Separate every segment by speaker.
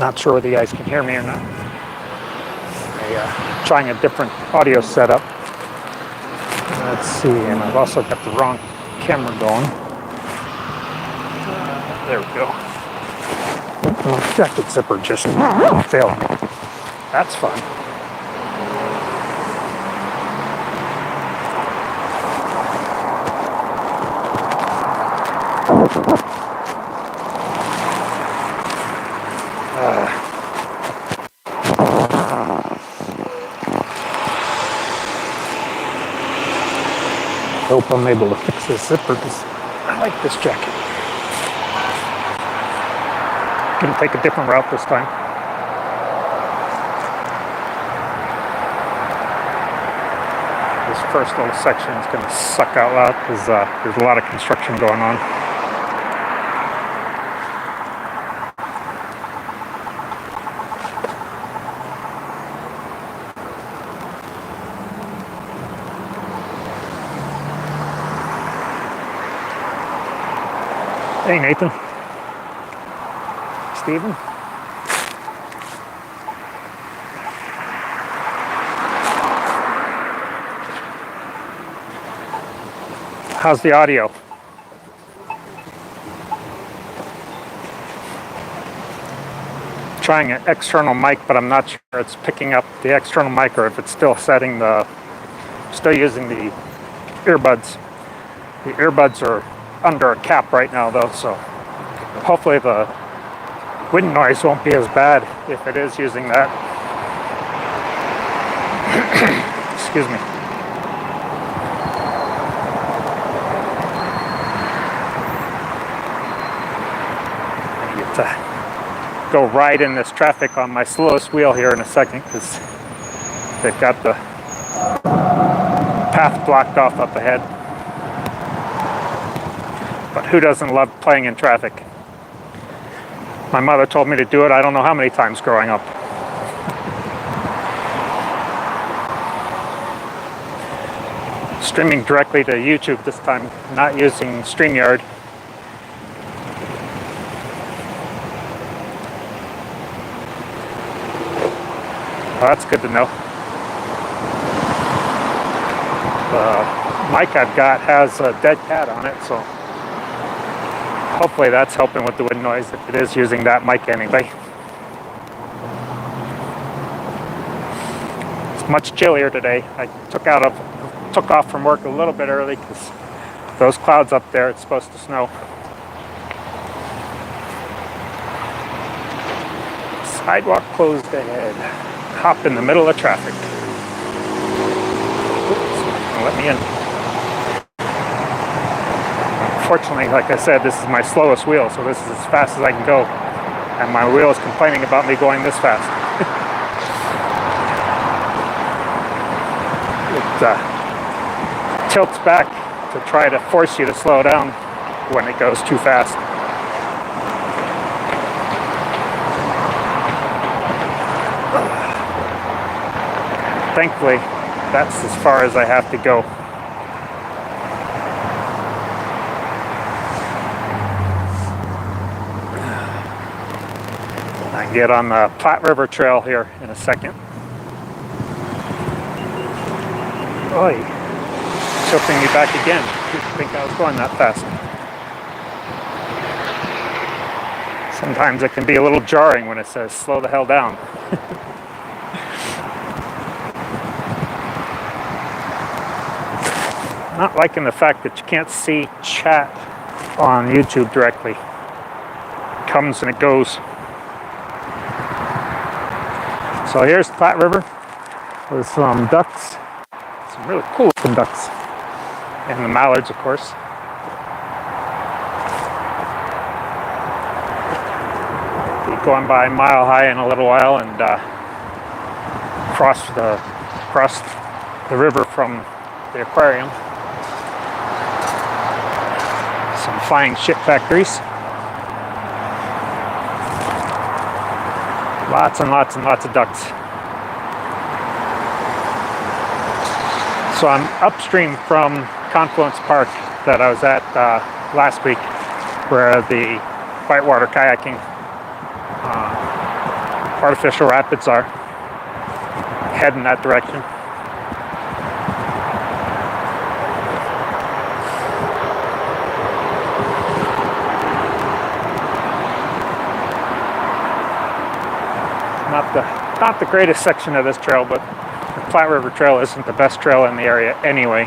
Speaker 1: Not sure whether you guys can hear me or not. Trying a different audio setup. Let's see, and I've also got the wrong camera going. There we go. Oh, jacket zipper just failed me. That's fun. Hope I'm able to fix this zipper because I like this jacket. Gonna take a different route this time. This first little section is gonna suck out loud because there's a lot of construction going on. Hey, Nathan. Steven. How's the audio? Trying an external mic, but I'm not sure it's picking up the external mic or if it's still using the earbuds. The earbuds are under a cap right now though, so hopefully the wind noise won't be as bad if it is using that. Excuse me. I get to go ride in this traffic on my slowest wheel here in a second because they've got the path blocked off up ahead. But who doesn't love playing in traffic? My mother told me to do it I don't know how many times growing up. Streaming directly to YouTube this time, not using StreamYard. Well, that's good to know. The mic I've got has a dead cat on it, so hopefully that's helping with the wind noise if it is using that mic anyway. It's much chillier today. I took off from work a little bit early because those clouds up there, it's supposed to snow. Sidewalk closed ahead. Hop in the middle of traffic. Oops, let me in. Unfortunately, like I said, this is my slowest wheel, so this is as fast as I can go. And my wheel is complaining about me going this fast. It tilts back to try to force you to slow down when it goes too fast. Thankfully, that's as far as I have to go. I get on the Platte River Trail here in a second. Oy, tilting me back again. Didn't think I was going that fast. Sometimes it can be a little jarring when it says slow the hell down. Not liking the fact that you can't see chat on YouTube directly. It comes and it goes. So here's Platte River with some ducks, some really cool looking ducks, and the mallards, of course. Be going by Mile High in a little while and cross the river from the aquarium. Some flying ship factories. Lots and lots and lots of ducks. So I'm upstream from Confluence Park that I was at last week, where the whitewater kayaking artificial rapids are. Head in that direction. Not the greatest section of this trail, but the Platte River Trail isn't the best trail in the area anyway.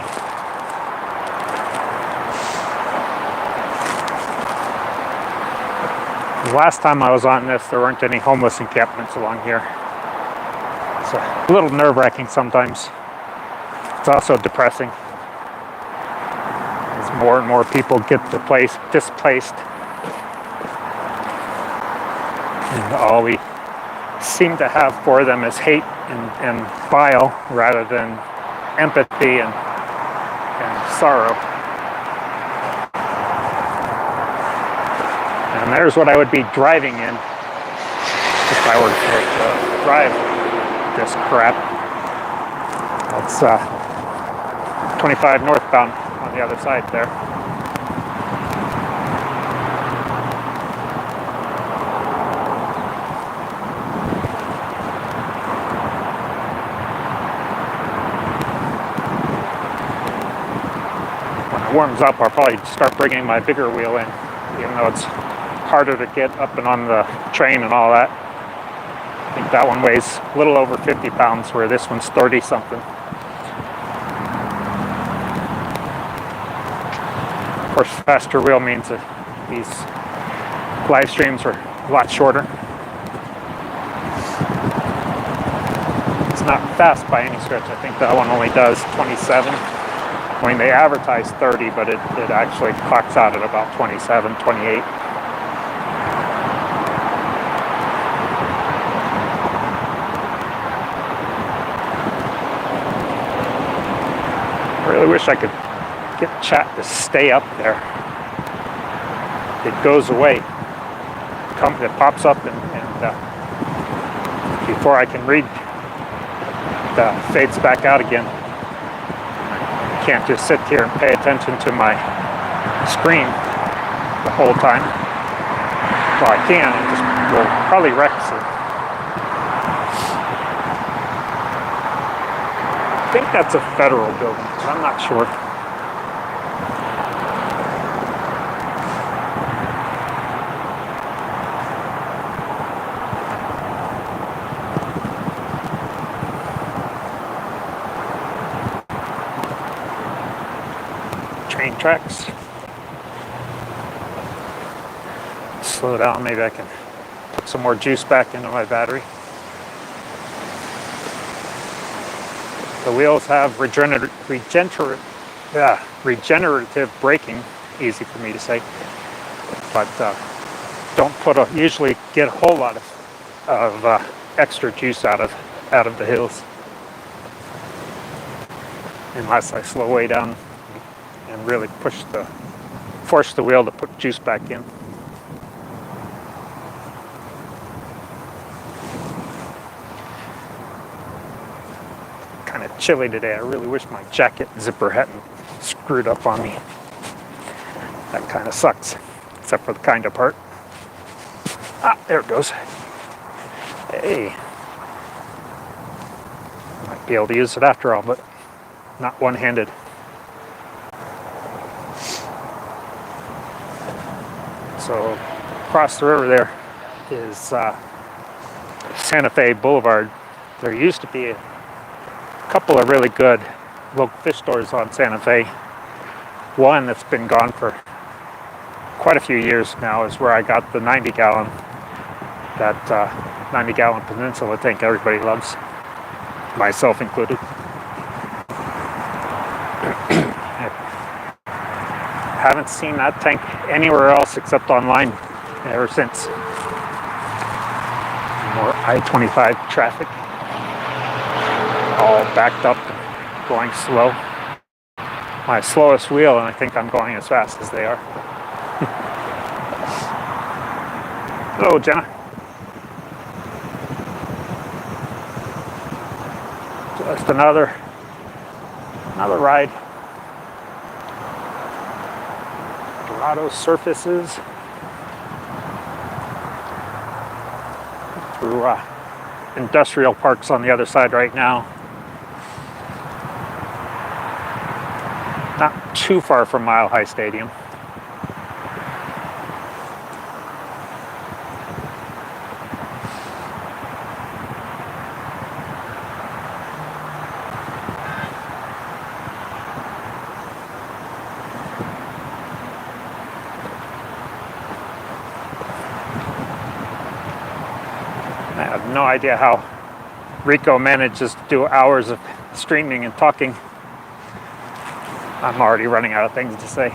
Speaker 1: The last time I was on this, there weren't any homeless encampments along here. It's a little nerve-wracking sometimes. It's also depressing as more and more people get displaced, and all we seem to have for them is hate and bile rather than empathy and sorrow. And there's what I would be driving in if I were to drive this crap. That's 25 northbound on the other side there. When it warms up, I'll probably start bringing my bigger wheel in, even though it's harder to get up and on the train and all that. I think that one weighs a little over 50 pounds, where this one's 30 something. Of course, faster wheel means that these live streams are a lot shorter. It's not fast by any stretch. I think that one only does 27. I mean, they advertise 30, but it actually clocks out at about 27, 28. I really wish I could get chat to stay up there. It goes away. It pops up and before I can read, it fades back out again. I can't just sit here and pay attention to my screen the whole time. Well, I can, it just will probably wreck it. I think that's a federal building, but I'm not sure. Train tracks. Slow down, maybe I can put some more juice back into my battery. The wheels have regenerative braking, easy for me to say, but don't usually get a whole lot of extra juice out of the hills, unless I slow way down and really force the wheel to put juice back in. Kind of chilly today. I really wish my jacket zipper hadn't screwed up on me. That kind of sucks, except for the kind of part. Ah, there it goes. Hey. Might be able to use it after all, but not one-handed. So across the river there is Santa Fe Boulevard. There used to be a couple of really good local fish stores on Santa Fe. One that's been gone for quite a few years now is where I got the 90-gallon, that 90-gallon Peninsula tank everybody loves, myself included. Haven't seen that tank anywhere else except online ever since. More I-25 traffic. All backed up, going slow. My slowest wheel, and I think I'm going as fast as they are. Hello, Jenna. Just another ride. Dorado surfaces through industrial parks on the other side right now. Not too far from Mile High Stadium. I have no idea how Rico manages to do hours of streaming and talking. I'm already running out of things to say.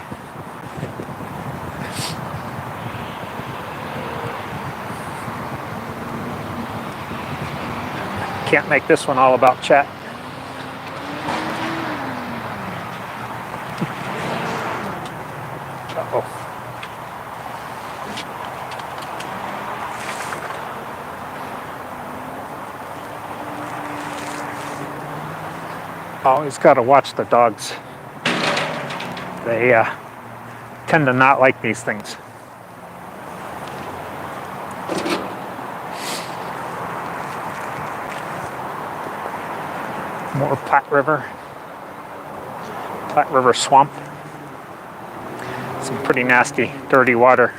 Speaker 1: Can't make this one all about chat. Uh-oh. Always got to watch the dogs. They tend to not like these things. More Platte River swamp. Some pretty nasty, dirty water.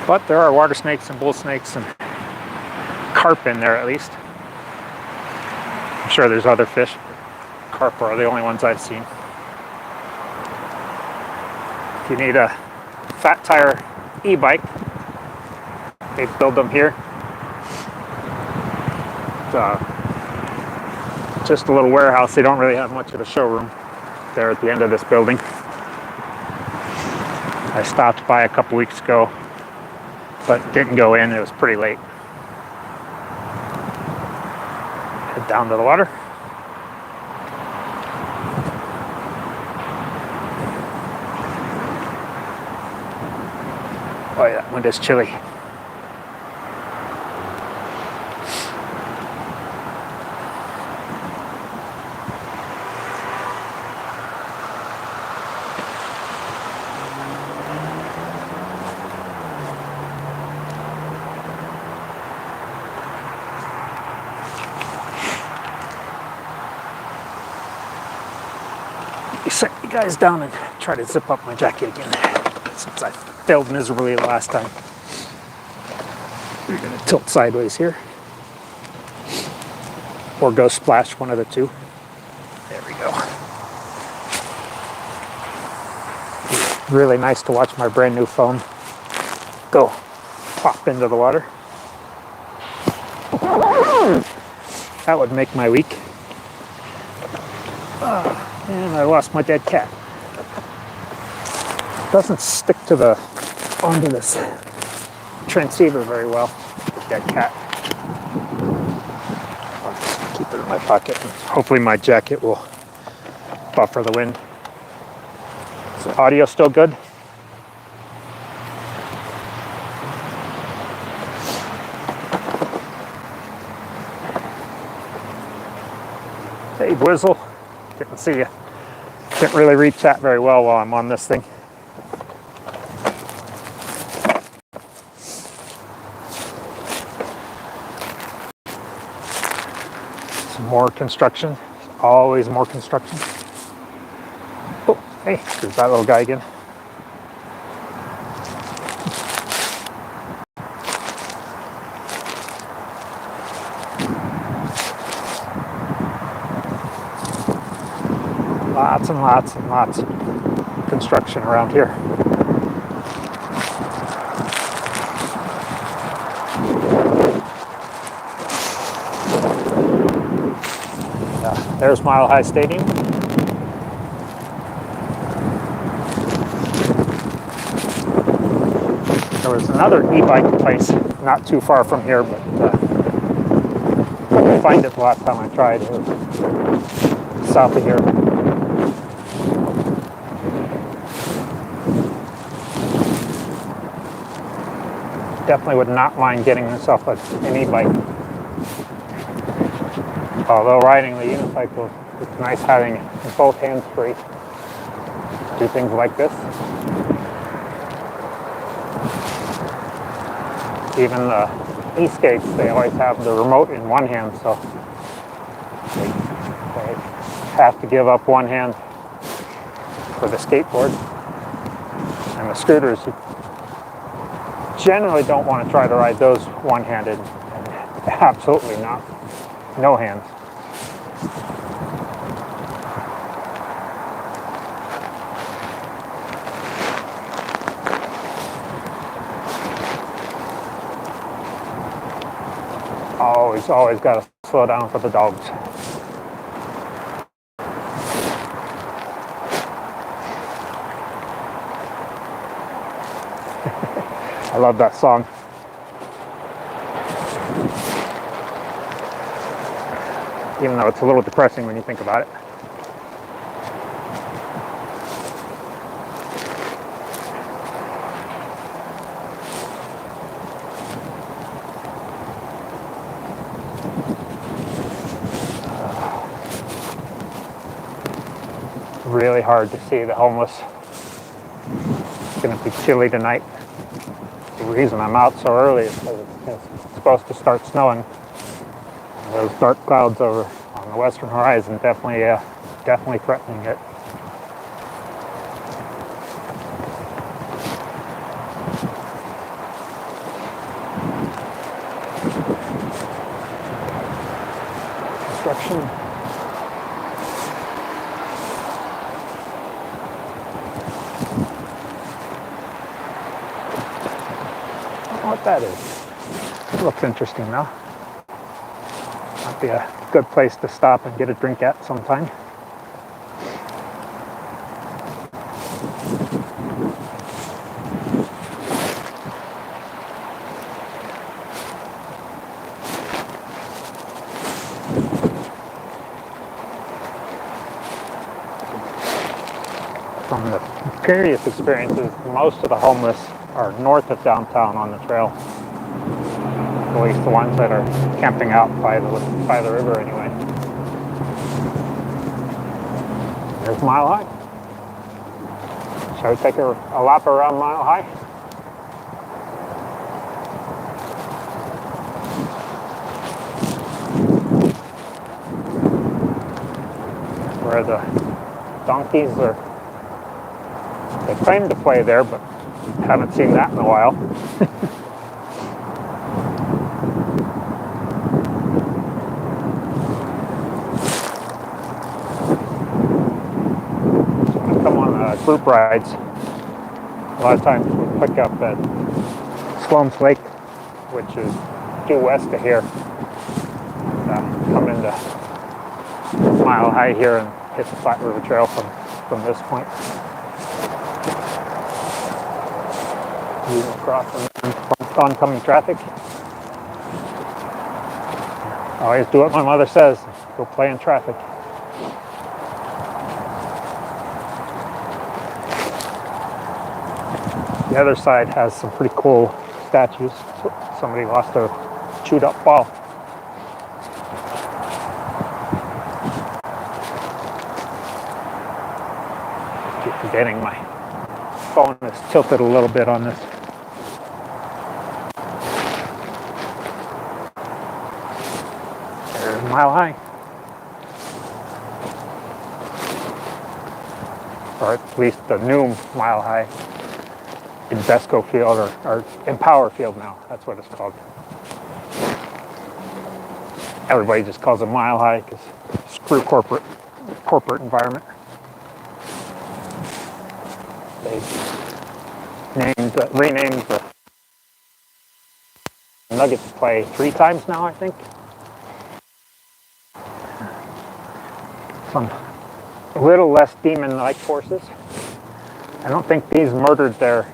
Speaker 1: But there are water snakes and bull snakes and carp in there at least. I'm sure there's other fish. Carp are the only ones I've seen. If you need a fat tire e-bike, they build them here. It's just a little warehouse. They don't really have much of a showroom there at the end of this building. I stopped by a couple weeks ago, but didn't go in. It was pretty late. Head down to the water. Oh yeah, that wind is chilly. Set you guys down and try to zip up my jacket again, since I failed miserably the last time. We're going to tilt sideways here, or go splash, one of the two. There we go. Really nice to watch my brand new phone go pop into the water. That would make my week. And I lost my dead cat. Doesn't stick to onto this transceiver very well. Dead cat. I'll just keep it in my pocket. Hopefully my jacket will buffer the wind. Is the audio still good? Hey, Bwizzle. Didn't see you. Can't really read chat very well while I'm on this thing. Some more construction. Always more construction. Oh, hey, there's that little guy again. Lots and lots and lots of construction around here. There's Mile High Stadium. There was another e-bike place not too far from here, but I couldn't find it the last time I tried. It was south of here. Definitely would not mind getting myself an e-bike. Although riding the unicycle, it's nice having both hands free to do things like this. Even the e-skates, they always have the remote in one hand, so they have to give up one hand for the skateboard. And the scooters, you generally don't want to try to ride those one-handed, and absolutely not, no hands. Always got to slow down for the dogs. I love that song. Even though it's a little depressing when you think about it. Really hard to see the homeless. It's going to be chilly tonight. The reason I'm out so early is because it's supposed to start snowing. Those dark clouds over on the western horizon definitely threatening it. Construction. What that is. It looks interesting though. Might be a good place to stop and get a drink at sometime. From the previous experiences, most of the homeless are north of downtown on the trail. At least the ones that are camping out by the river anyway. There's Mile High. Shall we take a lap around Mile High? Where the donkeys are, they claim to play there, but haven't seen that in a while. So when I come on group rides, a lot of times we pick up at Sloan's Lake, which is due west of here. And, come into Mile High here and hit the Flat River Trail from this point. Across oncoming traffic. I always do what my mother says, go play in traffic. The other side has some pretty cool statues. Somebody lost a chewed up ball. I keep forgetting my phone is tilted a little bit on this. There's Mile High. Or at least the new Mile High in Besco Field or Empower Field now. That's what it's called. Everybody just calls it Mile High because screw corporate environment. They renamed the Nuggets play 3 times now, I think. Some a little less demon-like forces. I don't think these murdered their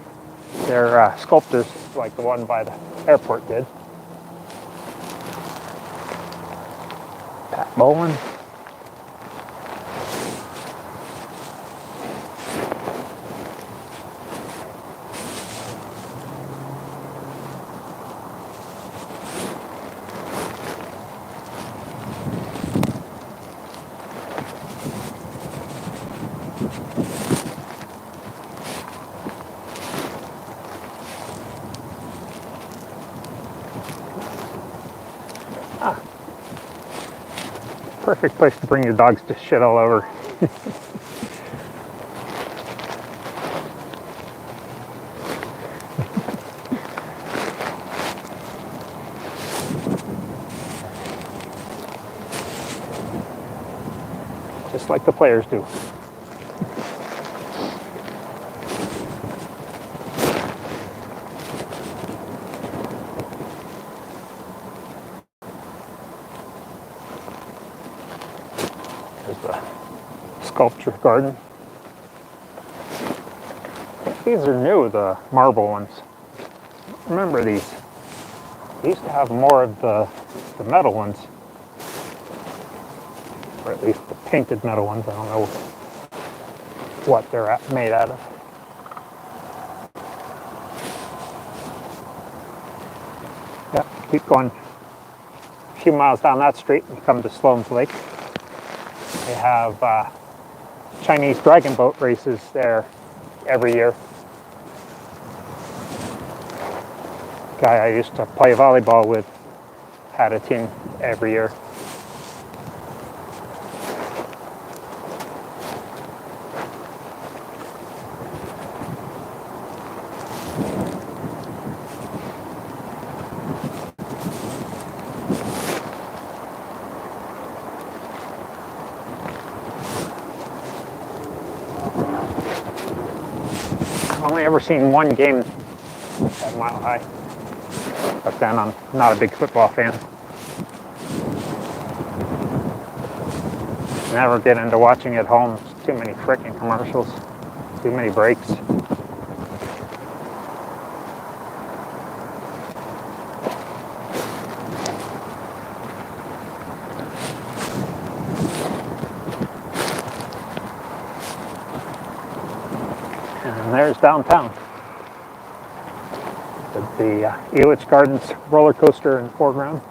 Speaker 1: sculptors like the one by the airport did. Pat Bowen. Perfect place to bring your dogs to shit all over. Just like the players do. There's the sculpture garden. These are new, the marble ones. Remember these. They used to have more of the metal ones. Or at least the painted metal ones. I don't know what they're made out of. Yeah, keep going a few miles down that street and you come to Sloan's Lake. They have Chinese dragon boat races there every year. Guy I used to play volleyball with had a team every year. I've only ever seen one game at Mile High, but then I'm not a big football fan. Never get into watching at home. It's too many frickin' commercials, too many breaks. And there's downtown. The Elitch Gardens roller coaster in the foreground.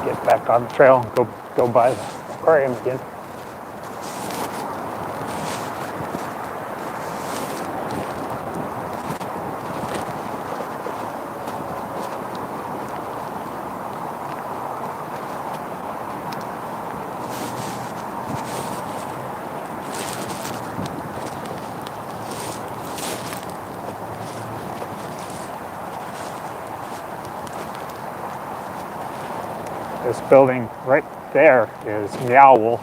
Speaker 1: Get back on the trail and go by the aquarium again. This building right there is Meow Wolf.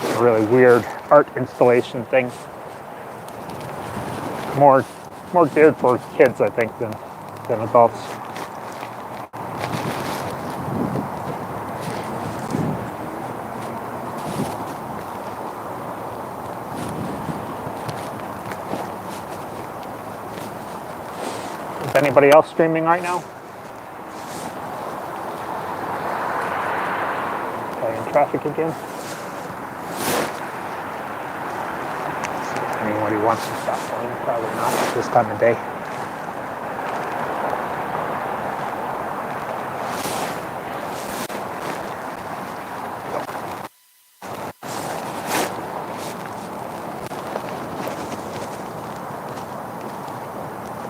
Speaker 1: A really weird art installation thing. More geared for kids, I think, than adults. Is anybody else streaming right now? Traffic again. Anybody wants to stop for me? Probably not at this time of day.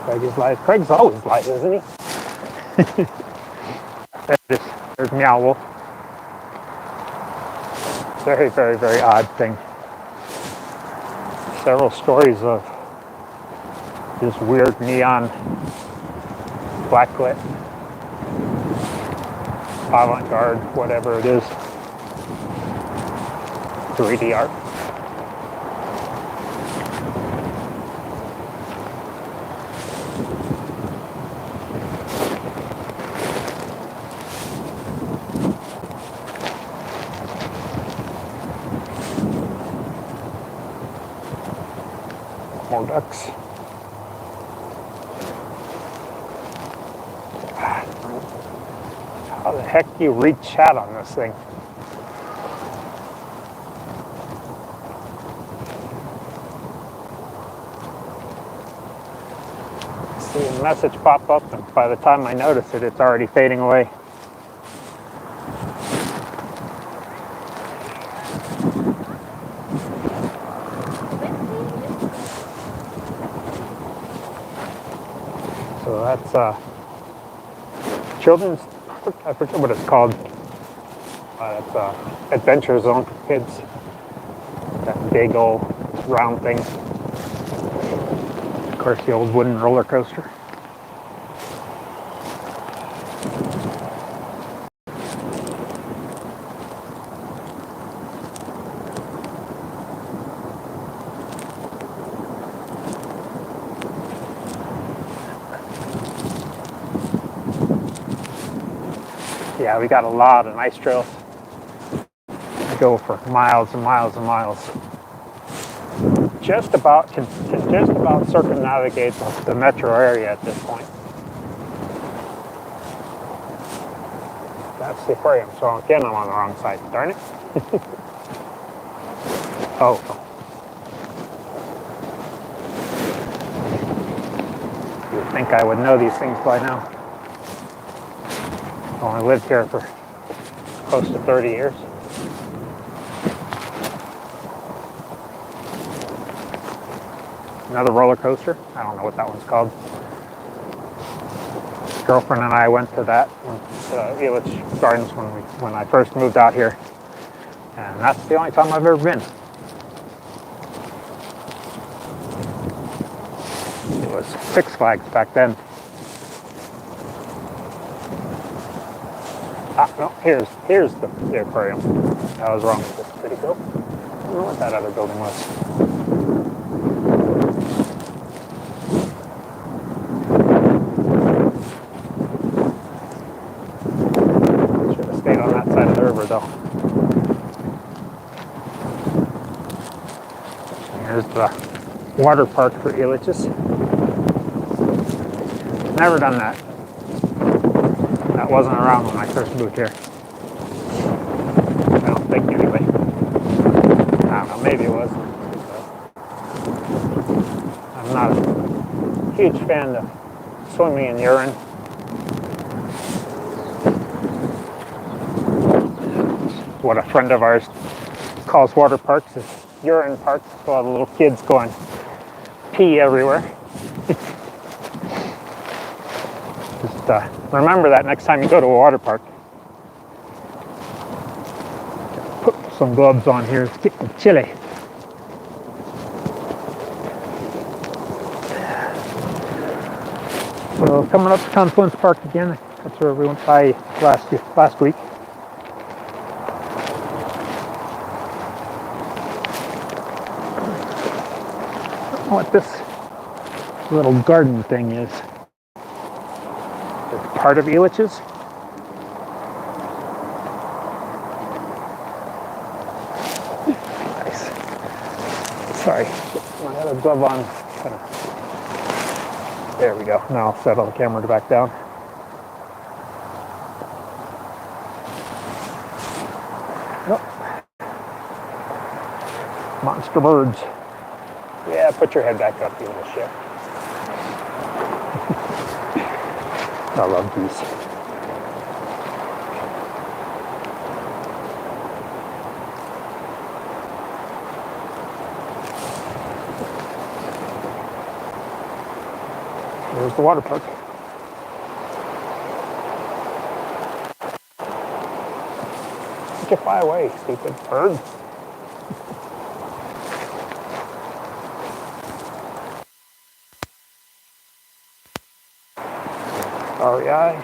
Speaker 1: Craig is live. Craig's always live, isn't he? There's Meow Wolf. Very, very, very odd thing. Several stories of this weird neon blacklit avant-garde, whatever it is, 3D art. More ducks. How the heck do you read chat on this thing? See a message pop up, and by the time I notice it, it's already fading away. So that's children's, I forget what it's called. It's Adventure Zone for kids. That big old round thing. Of course, the old wooden roller coaster. Yeah, we got a lot of nice trails. We go for miles and miles and miles. Just about can just about circumnavigate the metro area at this point. That's the aquarium. So again, I'm on the wrong side. Darn it. Oh. You'd think I would know these things by now. I've only lived here for close to 30 years. Another roller coaster. I don't know what that one's called. Girlfriend and I went to that Elitch Gardens when I first moved out here, and that's the only time I've ever been. It was Six Flags back then. No, here's the aquarium. I was wrong. It's pretty cool. I don't know what that other building was. Should have stayed on that side of the river though. Here's the water park for Elitches. Never done that. That wasn't around when I first moved here. I don't think anyway. I don't know, maybe it was. I'm not a huge fan of swimming in urine. What a friend of ours calls water parks is urine parks. So all the little kids go and pee everywhere. Just remember that next time you go to a water park. Put some gloves on here. It's getting chilly. So coming up to Confluence Park again. That's where we went by last week. I don't know what this little garden thing is. It's part of Elitch's. Nice. Sorry, I had a glove on. There we go. Now I'll settle the camera back down. Nope. Monster birds. Yeah, put your head back up, you little shit. I love these. There's the water park. You can fly away, stupid bird. REI.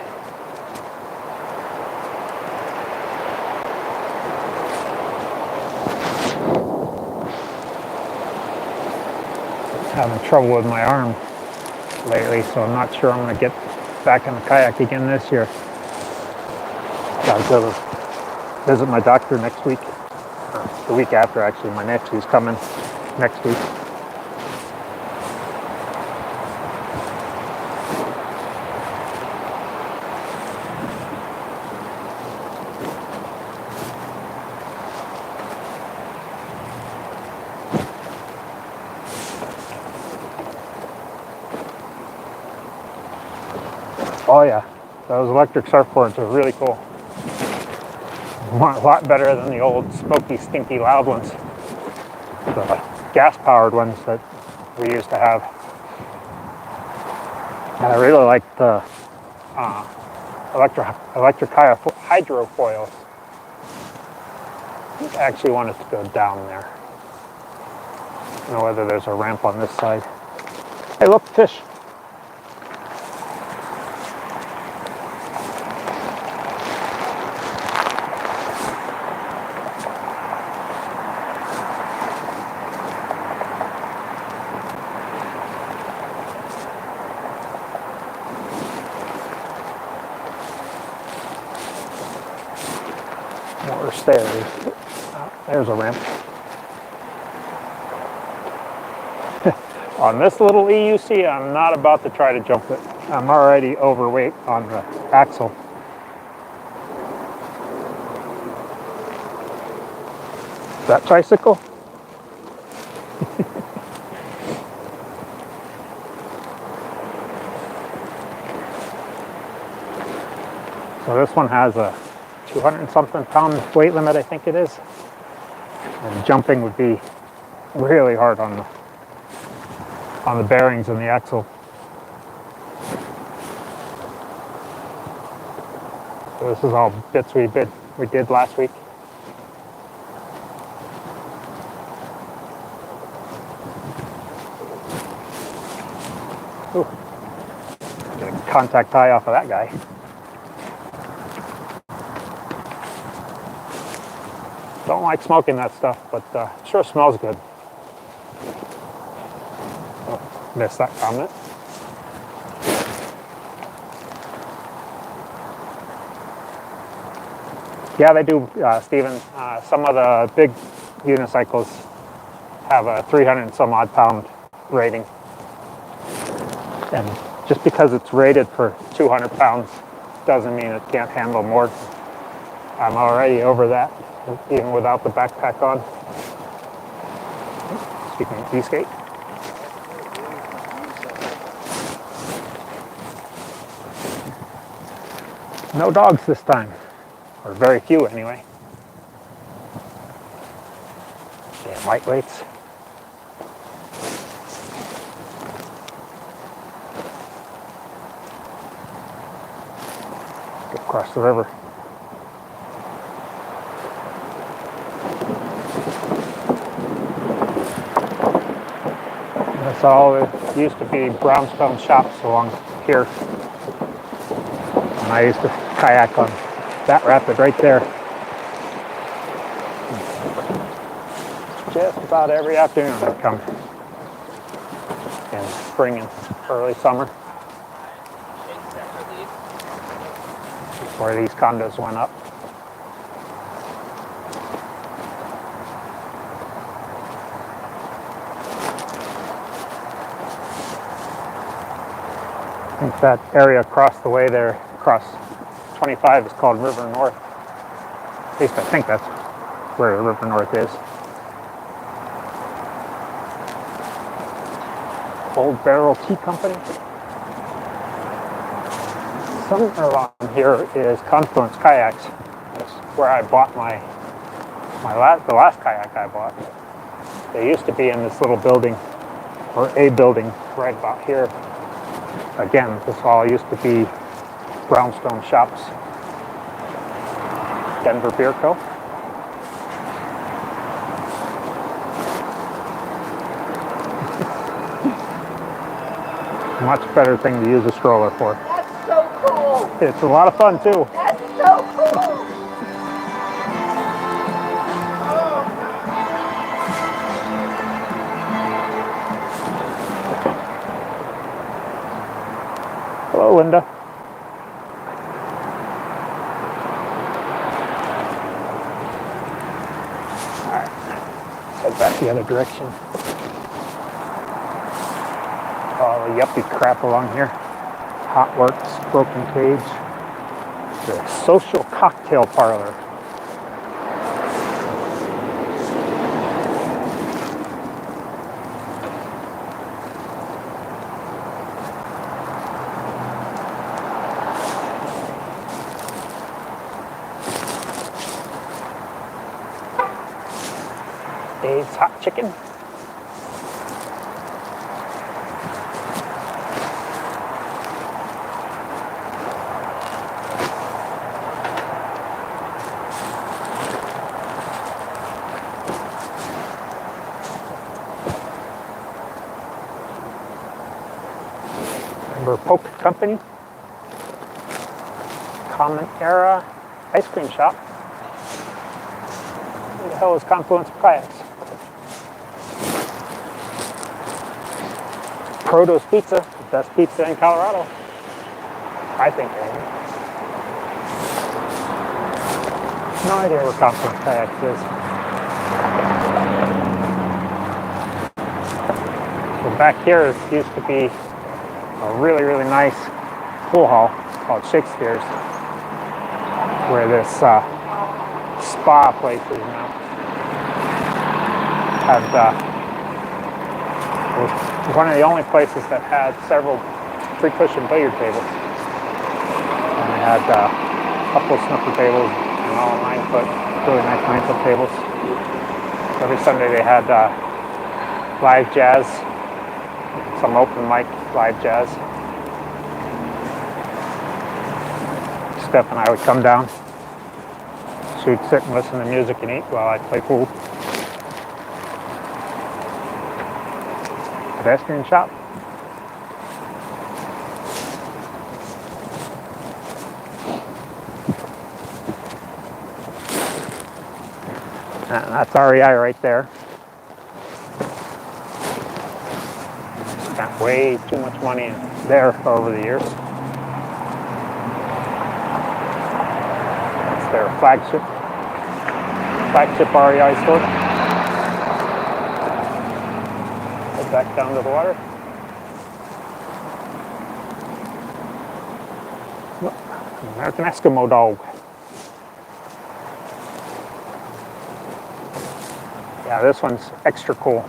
Speaker 1: Having trouble with my arm lately, so I'm not sure I'm going to get back in the kayak again this year. Gotta go visit my doctor next week. The week after, actually. My nephew's coming next week. Oh yeah, those electric surfboards are really cool. A lot better than the old smoky, stinky, loud ones. The gas-powered ones that we used to have. And I really like the electric hydrofoils. I actually want it to go down there. I don't know whether there's a ramp on this side. Hey, look, fish. More stairs. Oh, there's a ramp. On this little EUC, I'm not about to try to jump it. I'm already overweight on the axle. Is that tricycle? So this one has a 200 and something pound weight limit, I think it is. And jumping would be really hard on the bearings and the axle. So this is all bits we did last week. Ooh. Get a contact tie off of that guy. Don't like smoking that stuff, but it sure smells good. Oh, missed that comment. Yeah, they do, Stephen. Some of the big unicycles have a 300 and some odd pound rating. And just because it's rated for 200 pounds doesn't mean it can't handle more. I'm already over that, even without the backpack on. Speaking of e-skate. No dogs this time, or very few anyway. Damn lightweights. Go across the river. That's all. It used to be brownstone shops along here. And I used to kayak on that rapid right there. Just about every afternoon I'd come in spring and early summer before these condos went up. I think that area across the way there, across 25, is called River North. At least I think that's where River North is. Old Barrel Tea Company. Somewhere along here is Confluence Kayaks. That's where I bought the last kayak I bought. They used to be in this little building, or a building, right about here. Again, this all used to be brownstone shops. Denver Beer Co. Much better thing to use a stroller for.
Speaker 2: That's so cool.
Speaker 1: It's a lot of fun too.
Speaker 2: That's so cool.
Speaker 1: Hello, Linda. All right, head back the other direction. All the yuppie crap along here. Hot Works, Broken Cage, the Social Cocktail Parlor. hot chicken. Remember Poke Company? Common Era Ice Cream Shop. Where the hell is Confluence Kayaks? Proto's Pizza, the best pizza in Colorado. I think anyway. No idea where Confluence Kayaks is. So back here used to be a really, really nice pool hall called Shakespeare's, where this spa place is now. It was one of the only places that had several three-cushion billiard tables. And they had a couple of snooker tables and all 9-foot, really nice 9-foot tables. Every Sunday they had live jazz, some open mic live jazz. Steph and I would come down. She'd sit and listen to music and eat while I'd play pool. Pedestrian shop. And that's REI right there. Spent way too much money there over the years. That's their flagship REI store. Head back down to the water. American Eskimo dog. Yeah, this one's extra cool.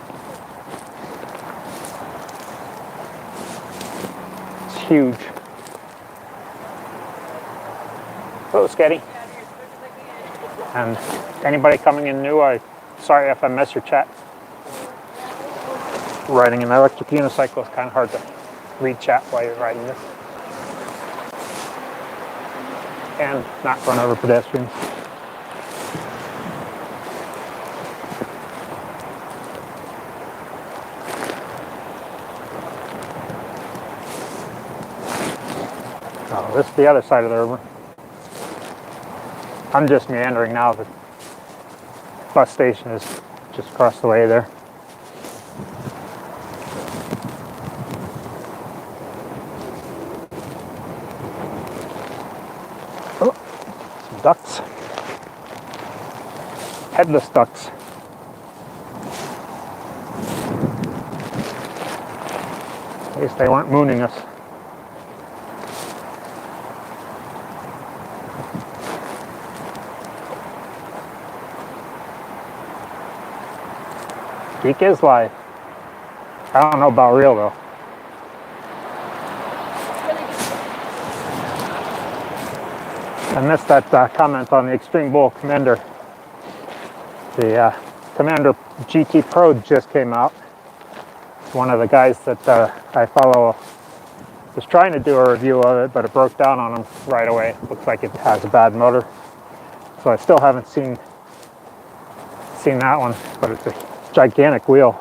Speaker 1: It's huge. Hello, Sketty. And anybody coming in new, sorry if I missed your chat. Riding an electric unicycle is kind of hard to read chat while you're riding this. And not run over pedestrians. Oh, this is the other side of the river. I'm just meandering now. The bus station is just across the way there. Oh, some ducks. Headless ducks. At least they weren't mooning us. Geek is live. I don't know about real though. I missed that comment on the Extreme Bull Commander. The Commander GT Pro just came out. One of the guys that I follow was trying to do a review of it, but it broke down on him right away. Looks like it has a bad motor. So I still haven't seen that one, but it's a gigantic wheel.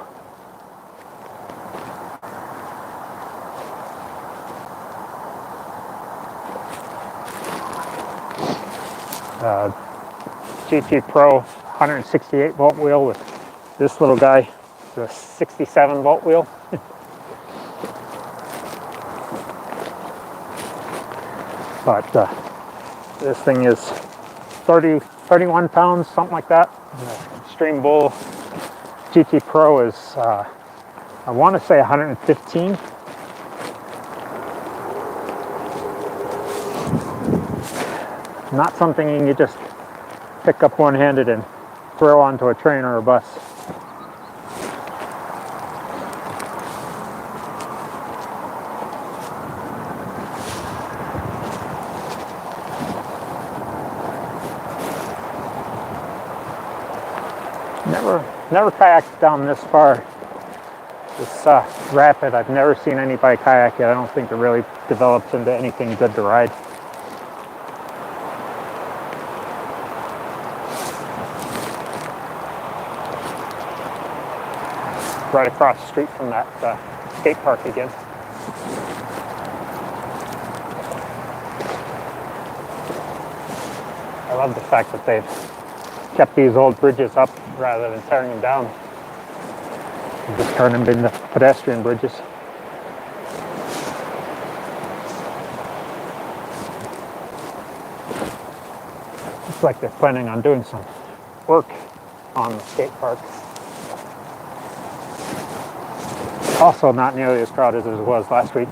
Speaker 1: GT Pro 168 volt wheel with this little guy, the 67 volt wheel. But this thing is 31 pounds, something like that. The Extreme Bull GT Pro is, I want to say 115. Not something you can just pick up one-handed and throw onto a train or a bus. Never kayaked down this far. This rapid, I've never seen anybody kayak it. I don't think it really develops into anything good to ride. Right across the street from that skate park again. I love the fact that they've kept these old bridges up rather than tearing them down. And just turn them into pedestrian bridges. Looks like they're planning on doing some work on the skate park. Also not nearly as crowded as it was last week.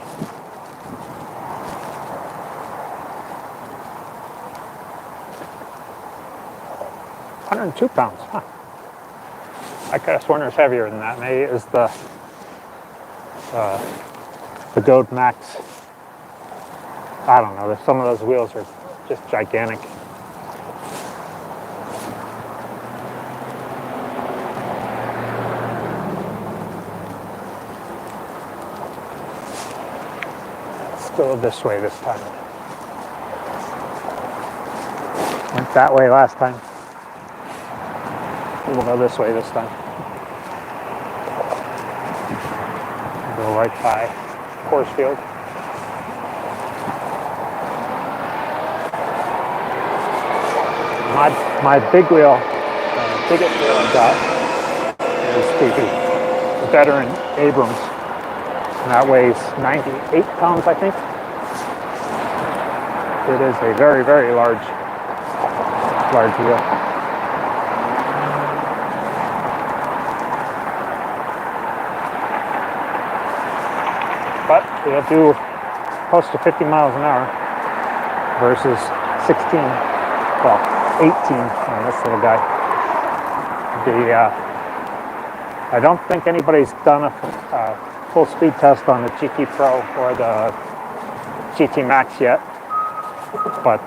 Speaker 1: £102, huh? I could have sworn it was heavier than that. Maybe it was the Goat Max. I don't know. Some of those wheels are just gigantic. Let's go this way this time. Went that way last time. We'll go this way this time. Go right by course field. My big wheel, the biggest wheel I've got is the veteran Abrams. And that weighs 98 pounds, I think. It is a very, very large wheel. But it'll do close to 50 miles an hour versus 16, well, 18 on this little guy. I don't think anybody's done a full speed test on the GT Pro or the GT Max yet, but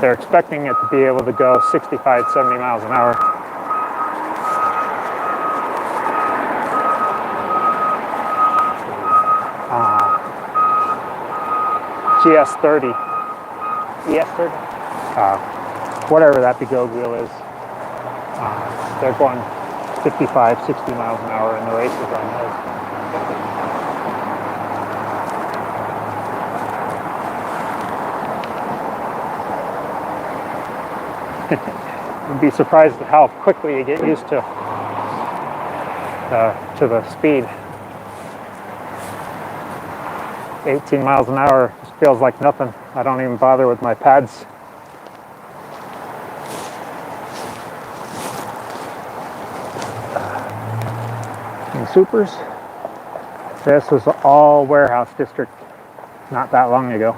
Speaker 1: they're expecting it to be able to go 65, 70 miles an hour. GS30, ES30, whatever that big old wheel is. They're going 55, 60 miles an hour in the races on those. You'd be surprised at how quickly you get used to the speed. 18 miles an hour just feels like nothing. I don't even bother with my pads. And supers. This was all warehouse district not that long ago.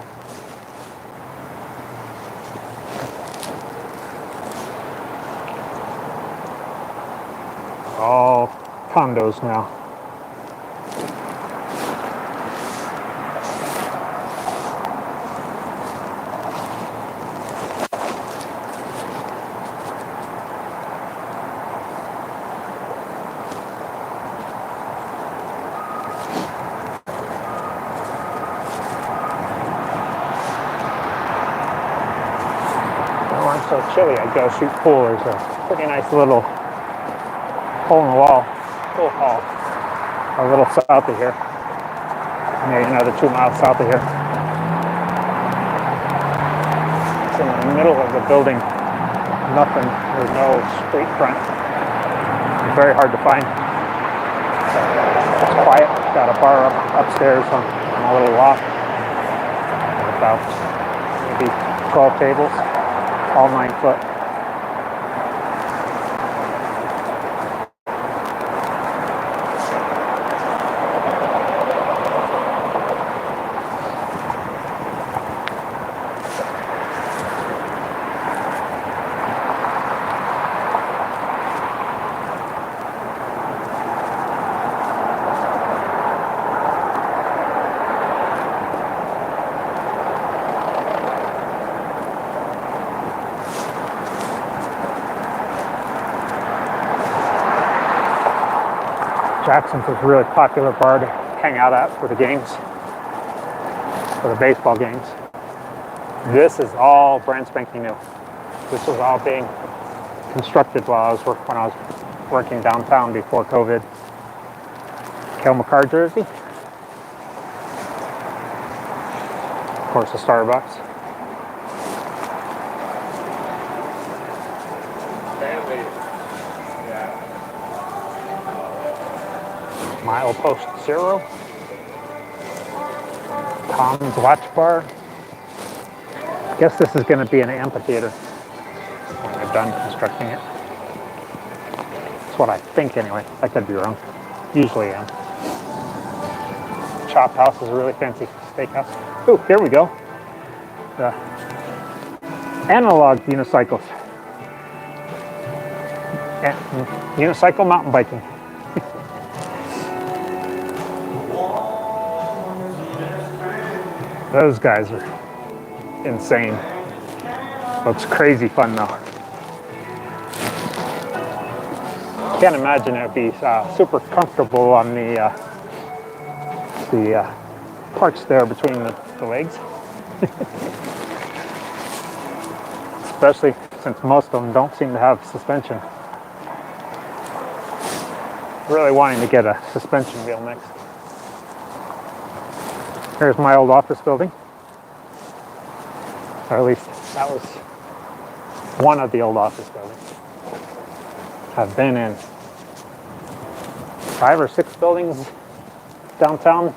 Speaker 1: All condos now. So chilly, I'd go shoot pool. There's a pretty nice little hole in the wall, pool hall, a little south of here, maybe another 2 miles south of here. It's in the middle of the building, nothing, there's no street front. It's very hard to find. It's quiet, got a bar upstairs on a little loft, about maybe 12 tables. All 9 foot. Jackson's is a really popular bar to hang out at for the games, for the baseball games. This is all brand spanking new. This was all being constructed when I was working downtown before COVID. Kel McCarr jersey. Of course, a Starbucks. Mile Post Zero. Tom's Watch Bar. I guess this is going to be an amphitheater when they're done constructing it. That's what I think anyway. I could be wrong. Usually am. Chop House is a really fancy steakhouse. Oh, here we go. The analog unicycles. Unicycle mountain biking. Those guys are insane. Looks crazy fun though. Can't imagine it would be super comfortable on the parts there between the legs. Especially since most of them don't seem to have suspension. Really wanting to get a suspension wheel next. Here's my old office building. Or at least that was one of the old office buildings. I've been in 5 or 6 buildings downtown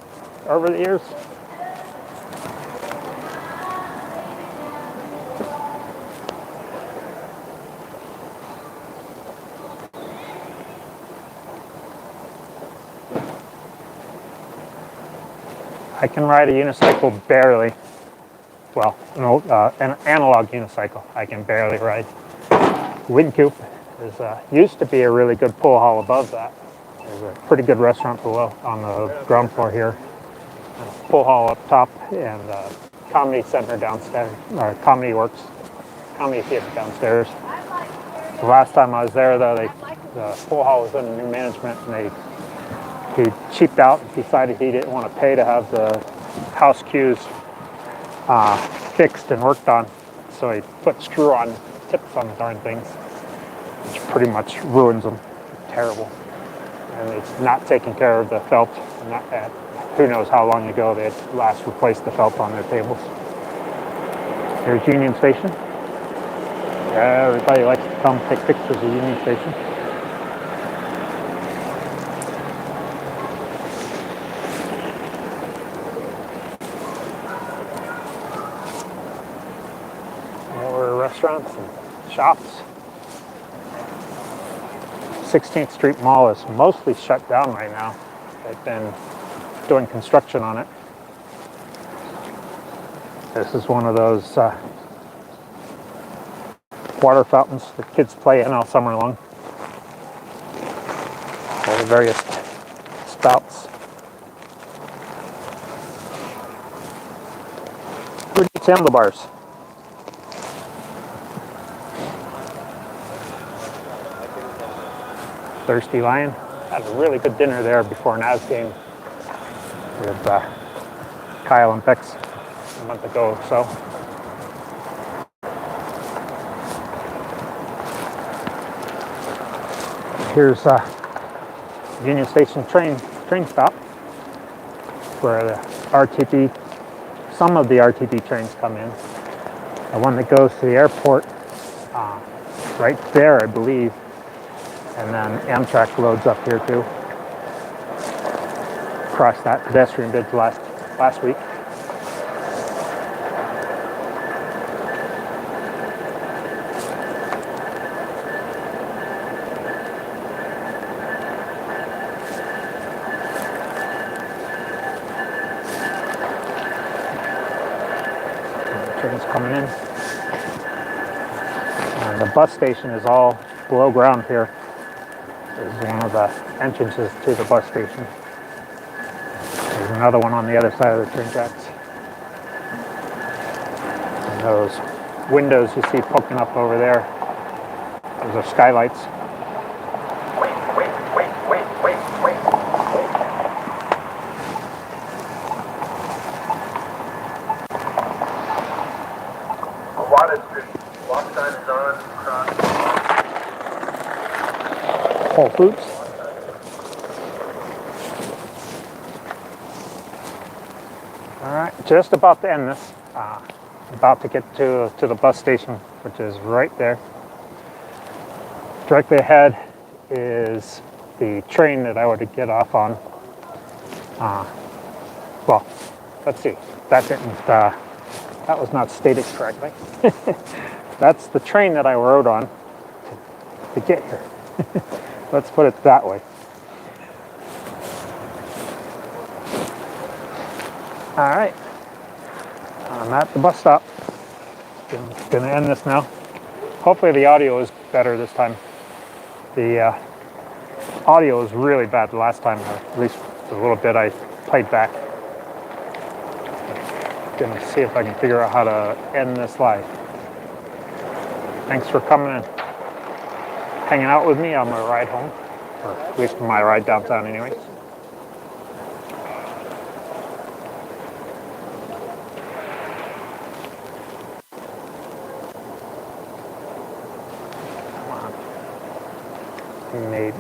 Speaker 1: over the years. I can ride a unicycle barely. Well, an analog unicycle I can barely ride. Windcoop used to be a really good pool hall above that. There's a pretty good restaurant below on the ground floor here. And a pool hall up top and a comedy center downstairs, or comedy theater downstairs. The last time I was there though, the pool hall was under new management and he cheaped out and decided he didn't want to pay to have the house cues fixed and worked on. So he put screw-on tips on the darn things, which pretty much ruins them. Terrible. And it's not taking care of the felt. Who knows how long ago they had last replaced the felt on their tables. Here's Union Station. Yeah, everybody likes to come take pictures of Union Station. Restaurants and shops. 16th Street Mall is mostly shut down right now. They've been doing construction on it. This is one of those water fountains that kids play in all summer long. All the various spouts. Who needs handlebars? Thirsty Lion. Had a really good dinner there before an Avs game with Kyle and Bex a month ago or so. Here's Union Station train stop where the some of the RTD trains come in. The one that goes to the airport right there, I believe. And then Amtrak loads up here too. Crossed that pedestrian bridge last week. Trains coming in. And the bus station is all below ground here. This is one of the entrances to the bus station. There's another one on the other side of the train tracks. And those windows you see poking up over there, those are skylights. Foods. All right, just about to end this. About to get to the bus station, which is right there. Directly ahead is the train that I would get off on. Well, let's see. That didn't. That was not stated correctly. That's the train that I rode on to get here. Let's put it that way. All right. I'm at the bus stop. Gonna end this now. Hopefully the audio is better this time. The audio was really bad the last time, or at least the little bit I played back. Gonna see if I can figure out how to end this live. Thanks for coming and hanging out with me on my ride home, or at least my ride downtown anyways. Come on. Maybe.